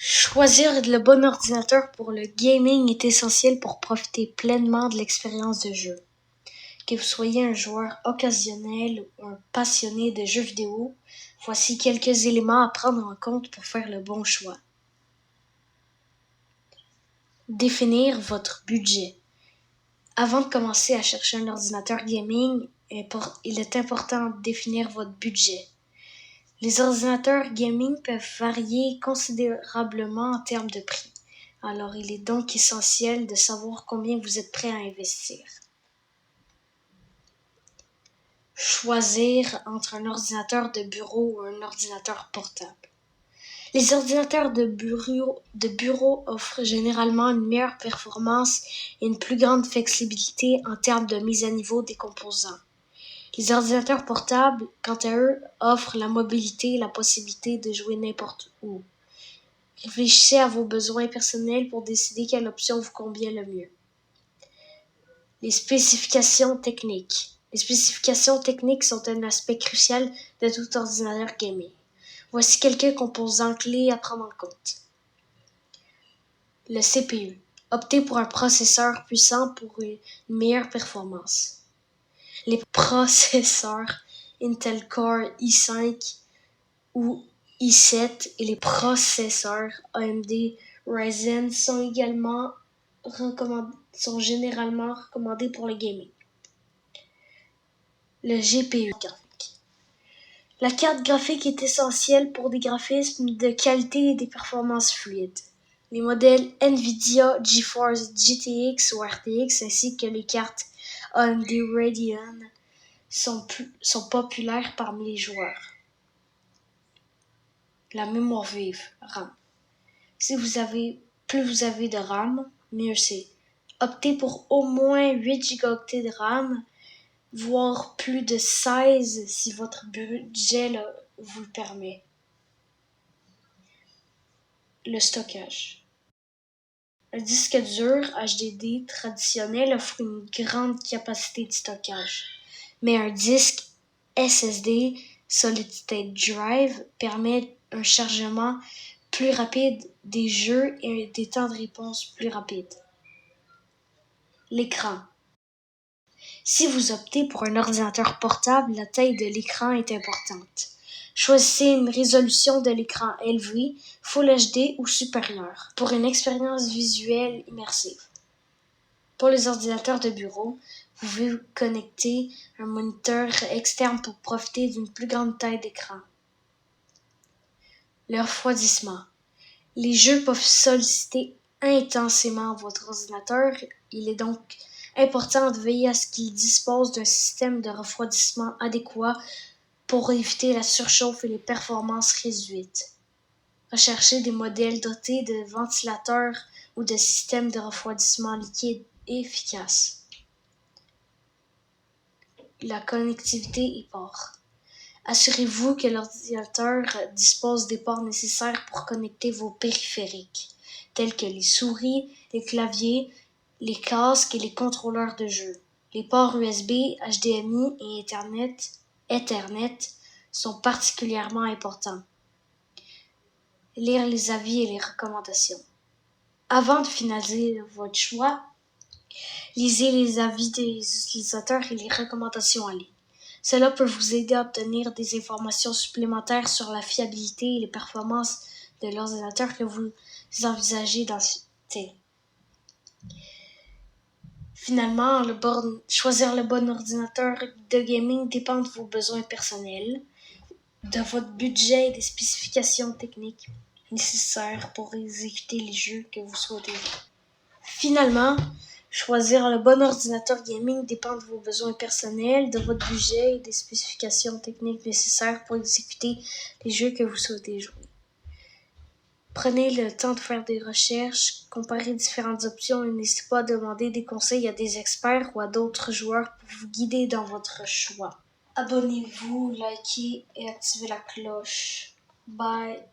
Choisir le bon ordinateur pour le gaming est essentiel pour profiter pleinement de l'expérience de jeu. Que vous soyez un joueur occasionnel ou un passionné de jeux vidéo, voici quelques éléments à prendre en compte pour faire le bon choix. Définir votre budget. Avant de commencer à chercher un ordinateur gaming, il est important de définir votre budget. Les ordinateurs gaming peuvent varier considérablement en termes de prix. Alors, il est donc essentiel de savoir combien vous êtes prêt à investir. Choisir entre un ordinateur de bureau ou un ordinateur portable. Les ordinateurs de bureau offrent généralement une meilleure performance et une plus grande flexibilité en termes de mise à niveau des composants. Les ordinateurs portables, quant à eux, offrent la mobilité et la possibilité de jouer n'importe où. Réfléchissez à vos besoins personnels pour décider quelle option vous convient le mieux. Les spécifications techniques. Les spécifications techniques sont un aspect crucial de tout ordinateur gaming. Voici quelques composants clés à prendre en compte. Le CPU. Optez pour un processeur puissant pour une meilleure performance. Les processeurs Intel Core i5 ou i7 et les processeurs AMD Ryzen sont généralement recommandés pour le gaming. Le GPU graphique. La carte graphique est essentielle pour des graphismes de qualité et des performances fluides. Les modèles Nvidia GeForce GTX ou RTX ainsi que les cartes AMD Radeon sont populaires parmi les joueurs. La mémoire vive, RAM. Plus vous avez de RAM, mieux c'est. Optez pour au moins 8 Go de RAM, voire plus de 16 si votre budget vous le permet. Le stockage. Un disque dur HDD traditionnel offre une grande capacité de stockage, mais un disque SSD Solid State Drive permet un chargement plus rapide des jeux et des temps de réponse plus rapides. L'écran. Si vous optez pour un ordinateur portable, la taille de l'écran est importante. Choisissez une résolution de l'écran élevée, Full HD ou supérieure, pour une expérience visuelle immersive. Pour les ordinateurs de bureau, vous pouvez connecter un moniteur externe pour profiter d'une plus grande taille d'écran. Le refroidissement. Les jeux peuvent solliciter intensément votre ordinateur. Il est donc important de veiller à ce qu'il dispose d'un système de refroidissement adéquat pour éviter la surchauffe et les performances réduites. Recherchez des modèles dotés de ventilateurs ou de systèmes de refroidissement liquide efficaces. La connectivité et ports. Assurez-vous que l'ordinateur dispose des ports nécessaires pour connecter vos périphériques, tels que les souris, les claviers, les casques et les contrôleurs de jeu. Les ports USB, HDMI et Ethernet sont particulièrement importants. Lire les avis et les recommandations. Avant de finaliser votre choix, lisez les avis des utilisateurs et les recommandations en ligne. Cela peut vous aider à obtenir des informations supplémentaires sur la fiabilité et les performances de l'ordinateur que vous envisagez d'acheter. Finalement, choisir le bon ordinateur de gaming dépend de vos besoins personnels, de votre budget et des spécifications techniques nécessaires pour exécuter les jeux que vous souhaitez. Finalement, choisir le bon ordinateur gaming dépend de vos besoins personnels, de votre budget et des spécifications techniques nécessaires pour exécuter les jeux que vous souhaitez jouer. Prenez le temps de faire des recherches, comparez différentes options et n'hésitez pas à demander des conseils à des experts ou à d'autres joueurs pour vous guider dans votre choix. Abonnez-vous, likez et activez la cloche. Bye!